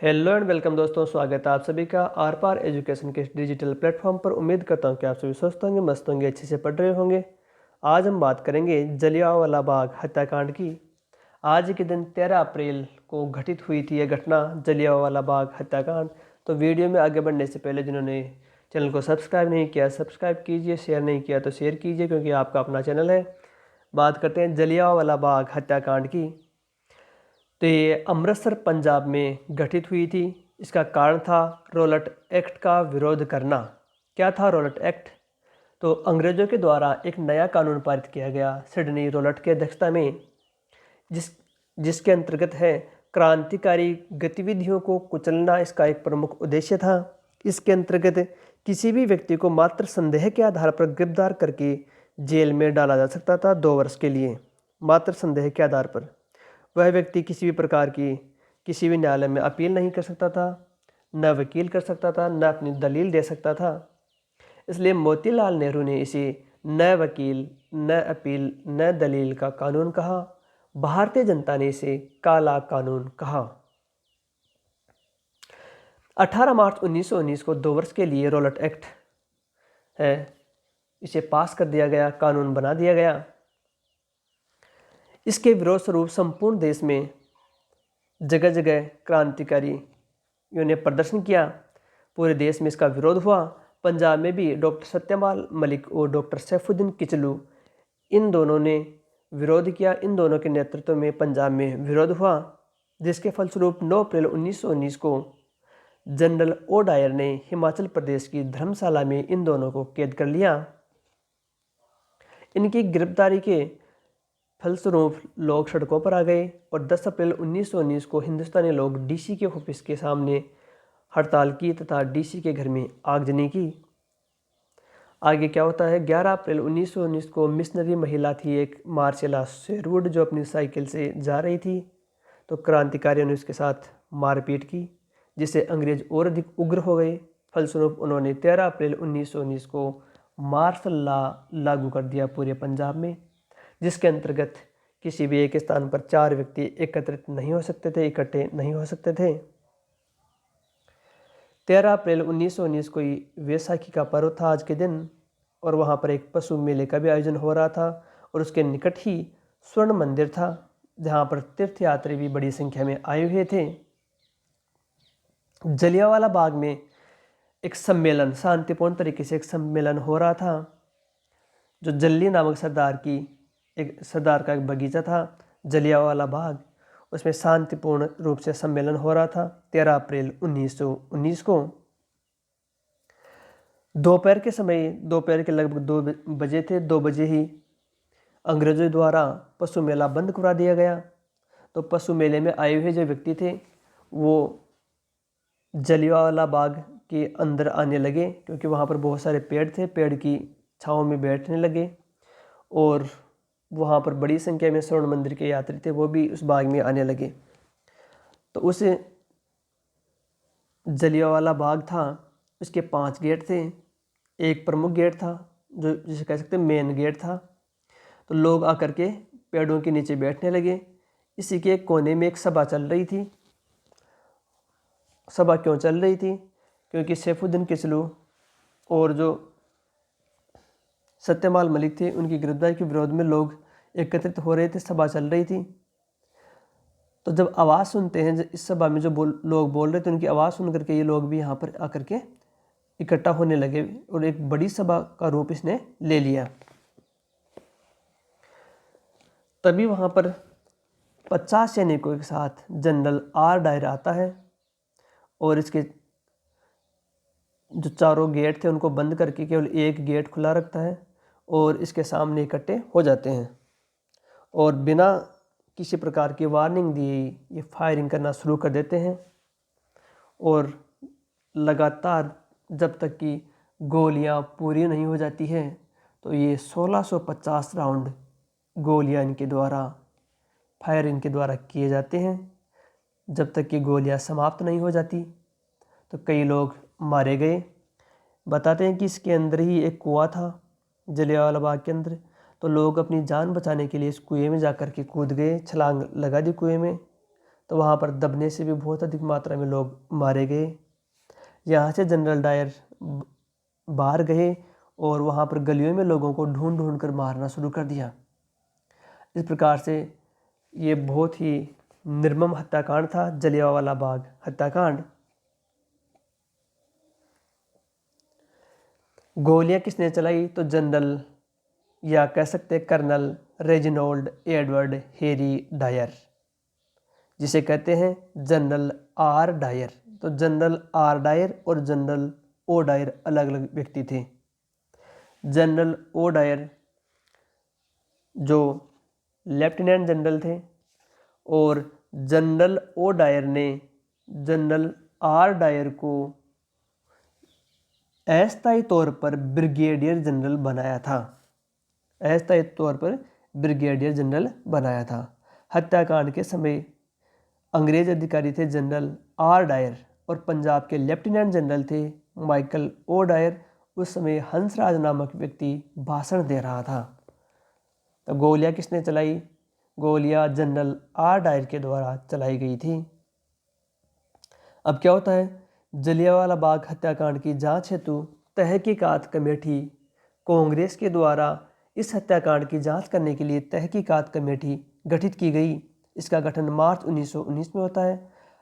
Hello and welcome दोस्तों, स्वागत है आप सभी का आर पार एजुकेशन के डिजिटल प्लेटफॉर्म पर। उम्मीद करता हूं कि आप सभी स्वस्थ होंगे, मस्त होंगे, अच्छे से पढ़ रहे होंगे। आज हम बात करेंगे जलियांवाला बाग हत्याकांड की। आज के दिन 13 अप्रैल को घटित हुई थी यह घटना, जलियांवाला बाग हत्याकांड। तो वीडियो में आगे बढ़ने से पहले जिन्होंने चैनल को सब्सक्राइब नहीं किया सब्सक्राइब कीजिए, शेयर नहीं किया तो शेयर कीजिए, क्योंकि आपका अपना चैनल है। बात करते हैं जलियांवाला बाग हत्याकांड की। तो ये अमृतसर पंजाब में घटित हुई थी। इसका कारण था रॉलेट एक्ट का विरोध करना। क्या था रॉलेट एक्ट? तो अंग्रेज़ों के द्वारा एक नया कानून पारित किया गया सिडनी रॉलेट की अध्यक्षता में, जिसके अंतर्गत है क्रांतिकारी गतिविधियों को कुचलना इसका एक प्रमुख उद्देश्य था। इसके अंतर्गत किसी भी व्यक्ति को मात्र संदेह के आधार पर गिरफ्तार करके जेल में डाला जा सकता था 2 वर्ष के लिए, मात्र संदेह के आधार पर। वह व्यक्ति किसी भी प्रकार की किसी भी न्यायालय में अपील नहीं कर सकता था, न वकील कर सकता था, न अपनी दलील दे सकता था। इसलिए मोतीलाल नेहरू ने इसे न वकील, न अपील, न दलील का कानून कहा। भारतीय जनता ने इसे काला कानून कहा। 18 मार्च 1919 को 2 वर्ष के लिए रॉलेट एक्ट है, इसे पास कर दिया गया, कानून बना दिया गया। इसके विरोध स्वरूप संपूर्ण देश में जगह जगह क्रांतिकारियों ने प्रदर्शन किया। पूरे देश में इसका विरोध हुआ। पंजाब में भी डॉक्टर सत्यपाल मलिक और डॉक्टर सैफुद्दीन किचलू, इन दोनों ने विरोध किया। इन दोनों के नेतृत्व में पंजाब में विरोध हुआ, जिसके फलस्वरूप 9 अप्रैल 1919 को जनरल ओ डायर ने हिमाचल प्रदेश की धर्मशाला में इन दोनों को कैद कर लिया। इनकी गिरफ्तारी के फलस्वरूप लोग सड़कों पर आ गए और 10 अप्रैल 1919 को हिंदुस्तानी लोग डीसी के ऑफिस के सामने हड़ताल की तथा डीसी के घर में आगजनी की। आगे क्या होता है? 11 अप्रैल 1919 को मिशनरी महिला थी एक, मार्सेला शेरवुड, जो अपनी साइकिल से जा रही थी, तो क्रांतिकारियों ने उसके साथ मारपीट की, जिससे अंग्रेज और अधिक उग्र हो गए। फलस्वरूप उन्होंने 13 अप्रैल 1919 को मार्शल लॉ लागू कर दिया पूरे पंजाब में, जिसके अंतर्गत किसी भी एक स्थान पर 4 व्यक्ति एकत्रित नहीं हो सकते थे, इकट्ठे नहीं हो सकते थे। 13 अप्रैल 1919 को वैसाखी का पर्व था आज के दिन, और वहाँ पर एक पशु मेले का भी आयोजन हो रहा था, और उसके निकट ही स्वर्ण मंदिर था, जहाँ पर तीर्थयात्री भी बड़ी संख्या में आए हुए थे। जलियांवाला बाग में एक सम्मेलन, शांतिपूर्ण तरीके से एक सम्मेलन हो रहा था। जो जल्ली नामक सरदार का एक बगीचा था, जलियांवाला बाग, उसमें शांतिपूर्ण रूप से सम्मेलन हो रहा था 13 अप्रैल 1919 को। दोपहर के समय, दोपहर के लगभग 2 बजे थे, 2 बजे ही अंग्रेजों द्वारा पशु मेला बंद करा दिया गया। तो पशु मेले में आए हुए जो व्यक्ति थे वो जलियांवाला बाग के अंदर आने लगे, क्योंकि वहाँ पर बहुत सारे पेड़ थे, पेड़ की छाँव में बैठने लगे, और वहाँ पर बड़ी संख्या में स्वर्ण मंदिर के यात्री थे, वो भी उस बाग में आने लगे। तो उस जलियांवाला बाग था, उसके 5 गेट थे। एक प्रमुख गेट था, जो जिसे कह सकते हैं मेन गेट था। तो लोग आकर के पेड़ों के नीचे बैठने लगे। इसी के एक कोने में एक सभा चल रही थी। सभा क्यों चल रही थी? क्योंकि सैफुद्दीन किचलू और जो सत्यपाल मलिक थे, उनकी गिरफ्तारी के विरोध में लोग एकत्रित हो रहे थे, सभा चल रही थी। तो जब आवाज़ सुनते हैं, इस सभा में जो लोग बोल रहे थे, उनकी आवाज़ सुन करके ये लोग भी यहाँ पर आकर के इकट्ठा होने लगे, और एक बड़ी सभा का रूप इसने ले लिया। तभी वहाँ पर 50 सैनिकों के साथ जनरल आर डायर आता है, और इसके जो चारों गेट थे उनको बंद करके केवल एक गेट खुला रखता है, और इसके सामने इकट्ठे हो जाते हैं, और बिना किसी प्रकार की वार्निंग दिए ये फायरिंग करना शुरू कर देते हैं। और लगातार जब तक कि गोलियां पूरी नहीं हो जाती हैं, तो ये 1650 राउंड गोलियां इनके द्वारा फायर इनके द्वारा किए जाते हैं। जब तक कि गोलियां समाप्त नहीं हो जाती, तो कई लोग मारे गए। बताते हैं कि इसके अंदर ही एक कुआं था, जलियांवाला बाग के अंदर। तो लोग अपनी जान बचाने के लिए इस कुएं में जाकर के कूद गए, छलांग लगा दी कुएं में। तो वहाँ पर दबने से भी बहुत अधिक मात्रा में लोग मारे गए। यहाँ से जनरल डायर बाहर गए और वहाँ पर गलियों में लोगों को ढूंढ ढूंढ कर मारना शुरू कर दिया। इस प्रकार से ये बहुत ही निर्मम हत्याकांड था, जलियांवाला बाग हत्याकांड। गोलियां किसने चलाई? तो जनरल, या कह सकते कर्नल रेजिनोल्ड एडवर्ड हेरी डायर, जिसे कहते हैं जनरल आर डायर। तो जनरल आर डायर और जनरल ओ डायर अलग अलग व्यक्ति थे। जनरल ओ डायर जो लेफ्टिनेंट जनरल थे और जनरल ओ डायर ने जनरल आर डायर को अस्थायी तौर पर ब्रिगेडियर जनरल बनाया था। अस्थायी तौर पर ब्रिगेडियर जनरल बनाया था। हत्याकांड के समय अंग्रेज अधिकारी थे जनरल आर डायर और पंजाब के लेफ्टिनेंट जनरल थे माइकल ओ डायर। उस समय हंसराज नामक व्यक्ति भाषण दे रहा था। तो गोलियां किसने चलाई? गोलियां जनरल आर डायर के द्वारा चलाई गई थी। अब क्या होता है, जलियांवाला बाग हत्याकांड की जांच हेतु तहकीकात कमेटी कांग्रेस के द्वारा इस हत्याकांड की जांच करने के लिए तहकीकात कमेटी गठित की गई। इसका गठन मार्च 1919 में होता है।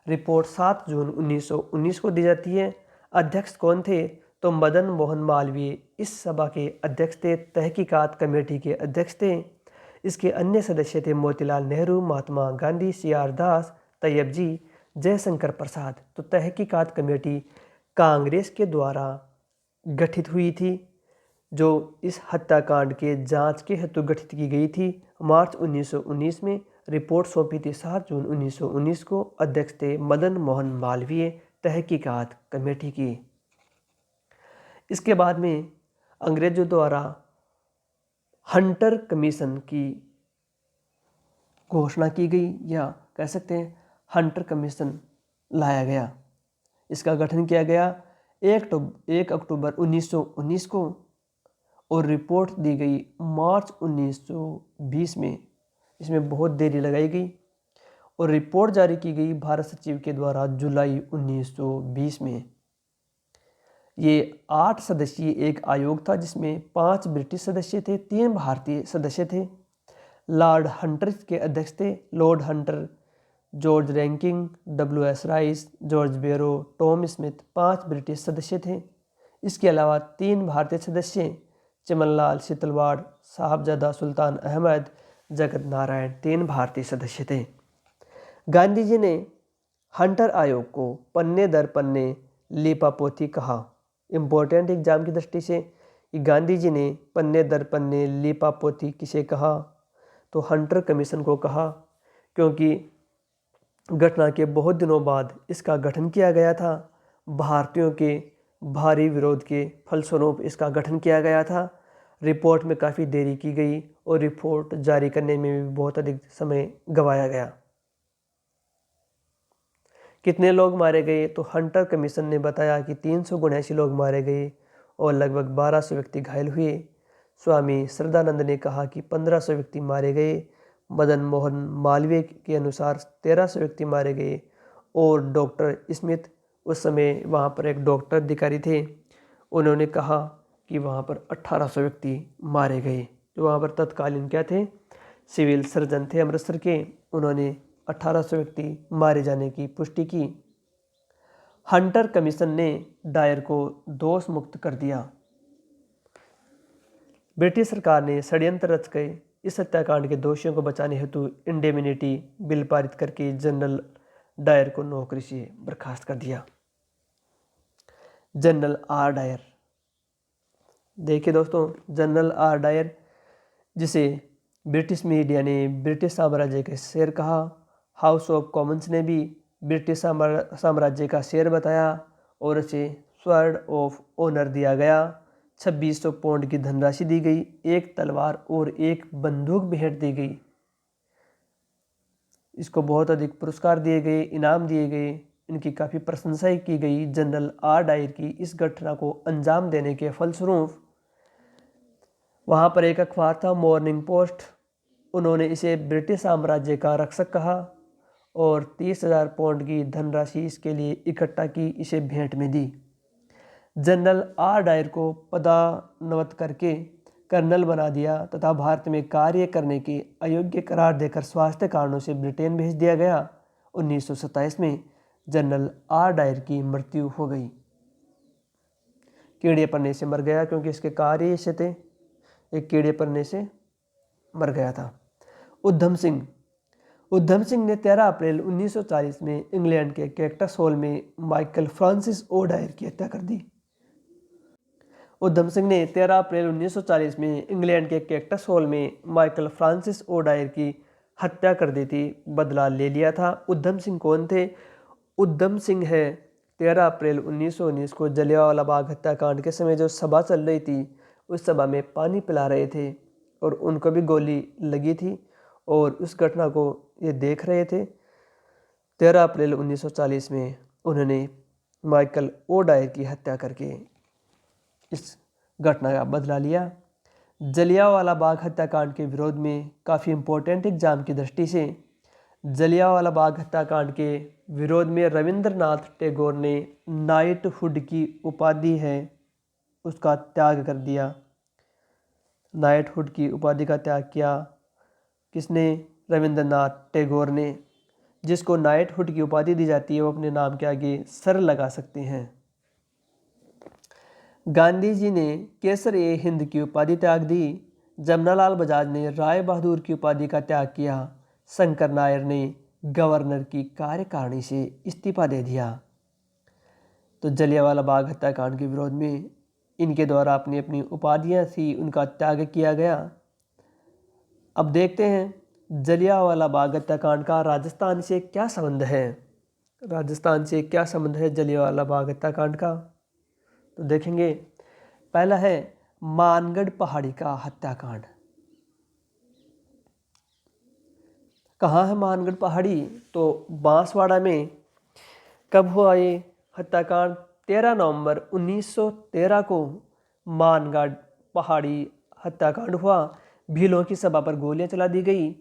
रिपोर्ट 7 जून 1919 को दी जाती है। अध्यक्ष कौन थे? तो मदन मोहन मालवीय इस सभा के अध्यक्ष थे, तहकीकात कमेटी के अध्यक्ष थे। इसके अन्य सदस्य थे मोतीलाल नेहरू, महात्मा गांधी, सी.आर. दास, तैयब जी, जयशंकर प्रसाद। तो तहकीकात कमेटी कांग्रेस के द्वारा गठित हुई थी, जो इस हत्याकांड के जांच के हेतु गठित की गई थी। मार्च 1919 में रिपोर्ट सौंपी थी 7 जून 1919 को। अध्यक्ष थे मदन मोहन मालवीय तहकीकात कमेटी की। इसके बाद में अंग्रेजों द्वारा हंटर कमीशन की घोषणा की गई, या कह सकते हैं हंटर कमीशन लाया गया। इसका गठन किया गया 1 अक्टूबर 1919 को और रिपोर्ट दी गई मार्च 1920 में। इसमें बहुत देरी लगाई गई और रिपोर्ट जारी की गई भारत सचिव के द्वारा जुलाई 1920 में। ये 8 सदस्यीय एक आयोग था, जिसमें 5 ब्रिटिश सदस्य थे, 3 भारतीय सदस्य थे। लॉर्ड हंटर के अध्यक्ष थे। Lord Hunter, George ranking, W.S. Rice, George बेरो, टॉम स्मिथ 5 ब्रिटिश सदस्य थे। इसके अलावा 3 भारतीय सदस्य चमनलाल शीतलवाड़, साहबजादा सुल्तान अहमद, जगत नारायण 3 भारतीय सदस्य थे। गांधी जी ने हंटर आयोग को पन्ने दर पन्ने लीपापोती कहा। इम्पोर्टेंट एग्जाम की दृष्टि से गांधी जी ने पन्ने दर पन्ने लीपापोती किसे कहा? तो हंटर कमीशन को कहा, क्योंकि घटना के बहुत दिनों बाद इसका गठन किया गया था। भारतीयों के भारी विरोध के फलस्वरूप इसका गठन किया गया था। रिपोर्ट में काफ़ी देरी की गई और रिपोर्ट जारी करने में भी बहुत अधिक समय गंवाया गया। कितने लोग मारे गए? तो हंटर कमीशन ने बताया कि 379 लोग मारे गए और लगभग 1200 व्यक्ति घायल हुए। स्वामी श्रद्धानंद ने कहा कि 1500 व्यक्ति मारे गए। मदन मोहन मालवीय के अनुसार 1300 व्यक्ति मारे गए और डॉक्टर स्मिथ, उस समय वहाँ पर एक डॉक्टर अधिकारी थे, उन्होंने कहा कि वहाँ पर 1800 व्यक्ति मारे गए। जो वहाँ पर तत्कालीन क्या थे? सिविल सर्जन थे अमृतसर के। उन्होंने 1800 व्यक्ति मारे जाने की पुष्टि की। हंटर कमीशन ने डायर को दोष मुक्त कर दिया। ब्रिटिश सरकार ने षड्यंत्र रच के इस हत्याकांड के दोषियों को बचाने हेतु इंडेमिनिटी बिल पारित करके जनरल डायर को नौकरी से बर्खास्त कर दिया। जनरल आर डायर, देखिए दोस्तों, जनरल आर डायर, जिसे ब्रिटिश मीडिया ने ब्रिटिश साम्राज्य का शेर कहा, हाउस ऑफ कॉमन्स ने भी ब्रिटिश साम्राज्य का शेर बताया और इसे स्वॉर्ड ऑफ ऑनर दिया गया। 2600 पाउंड की धनराशि दी गई, एक तलवार और एक बंदूक भेंट दी गई। इसको बहुत अधिक पुरस्कार दिए गए, इनाम दिए गए, इनकी काफ़ी प्रशंसा की गई। जनरल आर डायर की इस घटना को अंजाम देने के फलस्वरूप वहाँ पर एक अखबार था, मॉर्निंग पोस्ट, उन्होंने इसे ब्रिटिश साम्राज्य का रक्षक कहा और 30,000 पाउंड की धनराशि इसके लिए इकट्ठा की, इसे भेंट में दी। जनरल आर डायर को पदोन्नत करके कर्नल बना दिया तथा भारत में कार्य करने के अयोग्य करार देकर स्वास्थ्य कारणों से ब्रिटेन भेज दिया गया। 1927 में जनरल आर डायर की मृत्यु हो गई। कीड़े पड़ने से मर गया क्योंकि इसके कार्य ऐसे थे, एक कीड़े पड़ने से मर गया था। उधम सिंह ने 13 अप्रैल 1940 में इंग्लैंड के कैक्टस हॉल में माइकल फ्रांसिस ओ डायर की हत्या कर दी। उधम सिंह ने 13 अप्रैल 1940 में इंग्लैंड के कैक्टस हॉल में माइकल फ्रांसिस ओ डायर की हत्या कर दी थी, बदला ले लिया था। उधम सिंह कौन थे? उधम सिंह है 13 अप्रैल 1919 को जलियांवाला बाग हत्याकांड के समय जो सभा चल रही थी, उस सभा में पानी पिला रहे थे और उनको भी गोली लगी थी और उस घटना को ये देख रहे थे। 13 अप्रैल 1940 में उन्होंने माइकल ओ डायर की हत्या करके इस घटना का बदला लिया। जलियांवाला बाग हत्याकांड के विरोध में काफ़ी इम्पोर्टेंट एग्जाम की दृष्टि से जलियांवाला बाग हत्याकांड के विरोध में रविंद्रनाथ टैगोर ने नाइटहुड की उपाधि है उसका त्याग कर दिया। नाइटहुड की उपाधि का त्याग किया किसने? रविंद्रनाथ टैगोर ने। जिसको नाइटहुड की उपाधि दी जाती है वो अपने नाम के आगे सर लगा सकते हैं। गांधी जी ने केसर-ए-हिंद की उपाधि त्याग दी। जमनालाल बजाज ने राय बहादुर की उपाधि का त्याग किया। शंकर नायर ने गवर्नर की कार्यकारिणी से इस्तीफा दे दिया। तो जलियांवाला बाग हत्याकांड के विरोध में इनके द्वारा अपनी अपनी उपाधियां थी उनका त्याग किया गया। अब देखते हैं जलियांवाला बाग हत्याकांड का राजस्थान से क्या संबंध है। राजस्थान से क्या संबंध है जलियांवाला बाग हत्याकांड का? तो देखेंगे, पहला है मानगढ़ पहाड़ी का हत्याकांड। कहाँ है मानगढ़ पहाड़ी? तो बांसवाड़ा में। कब हुआ ये हत्याकांड? 13 नवंबर 1913 को मानगढ़ पहाड़ी हत्याकांड हुआ। भीलों की सभा पर गोलियां चला दी गई।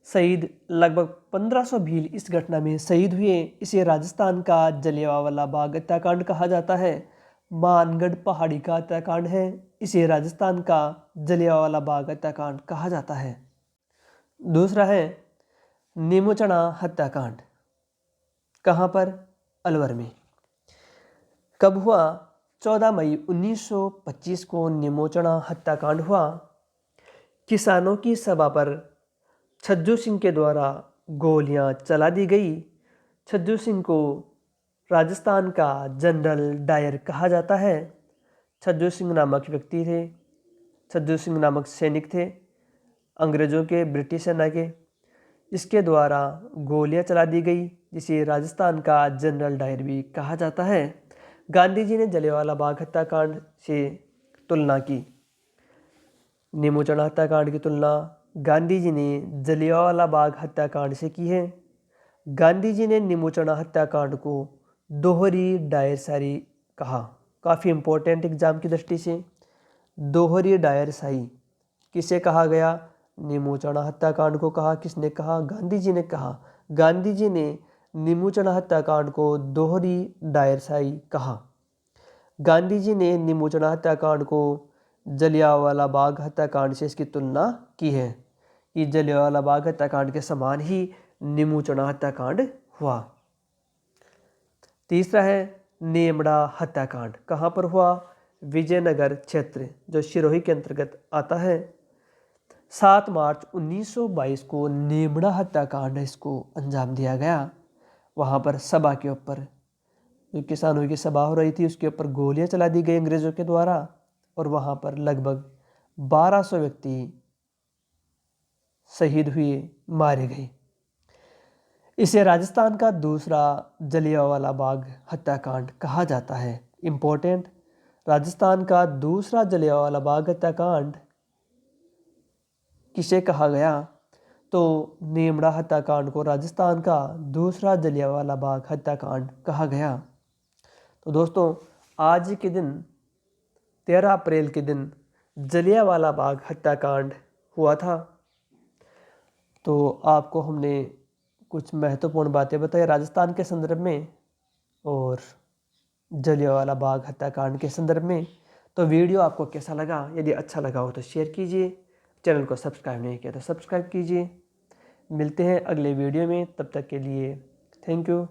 शहीद लगभग 1500 भील इस घटना में शहीद हुए। इसे राजस्थान का जलियांवाला बाग हत्याकांड कहा जाता है। मानगढ़ पहाड़ी का हत्याकांड है, इसे राजस्थान का जलियांवाला बाग हत्याकांड कहा जाता है। दूसरा है नीमूचना हत्याकांड। कहाँ पर? अलवर में। कब हुआ? 14 मई 1925 को नीमूचना हत्याकांड हुआ। किसानों की सभा पर छज्जू सिंह के द्वारा गोलियां चला दी गई। छज्जू सिंह को राजस्थान का जनरल डायर कहा जाता है। छज्जू सिंह नामक व्यक्ति थे, छज्जू सिंह नामक सैनिक थे अंग्रेज़ों के, ब्रिटिश सेना के। इसके द्वारा गोलियां चला दी गई जिसे राजस्थान का जनरल डायर भी कहा जाता है। गांधी जी ने जलियांवाला बाग हत्याकांड से तुलना की। नीमूचना हत्याकांड की तुलना गांधी जी ने जलियांवाला बाग हत्याकांड से की है। गांधी जी ने नीमूचना हत्याकांड को दोहरी डायरशाही कहा। काफ़ी इम्पोर्टेंट एग्जाम की दृष्टि से दोहरी डायरशाही किसे कहा गया? नीमूचना हत्याकांड को कहा। किसने कहा? गांधी जी ने कहा। गांधी जी ने नीमूचना हत्याकांड को दोहरी डायरशाही कहा। गांधी जी ने नीमूचना हत्याकांड को जलियांवाला बाग हत्याकांड से इसकी तुलना की है कि जलियांवाला बाग हत्याकांड के समान ही नीमूचना हत्याकांड हुआ। तीसरा है नेमड़ा हत्याकांड। कहाँ पर हुआ? विजयनगर क्षेत्र जो सिरोही के अंतर्गत आता है। 7 मार्च 1922 को नेमड़ा हत्याकांड इसको अंजाम दिया गया। वहाँ पर सभा के ऊपर जो किसानों की सभा हो रही थी उसके ऊपर गोलियां चला दी गई अंग्रेज़ों के द्वारा और वहाँ पर लगभग 1200 व्यक्ति शहीद हुए, मारे गए। इसे राजस्थान का दूसरा जलियांवाला बाग हत्याकांड कहा जाता है। इम्पोर्टेंट, राजस्थान का दूसरा जलियांवाला बाग हत्याकांड किसे कहा गया? तो नेमड़ा हत्याकांड को राजस्थान का दूसरा जलियांवाला बाग हत्याकांड कहा गया। तो दोस्तों, आज के दिन 13 अप्रैल के दिन जलियांवाला बाग हत्याकांड हुआ था। तो आपको हमने कुछ महत्वपूर्ण बातें बताई राजस्थान के संदर्भ में और जलियांवाला बाग हत्याकांड के संदर्भ में। तो वीडियो आपको कैसा लगा? यदि अच्छा लगा हो तो शेयर कीजिए, चैनल को सब्सक्राइब नहीं किया तो सब्सक्राइब कीजिए। मिलते हैं अगले वीडियो में, तब तक के लिए थैंक यू।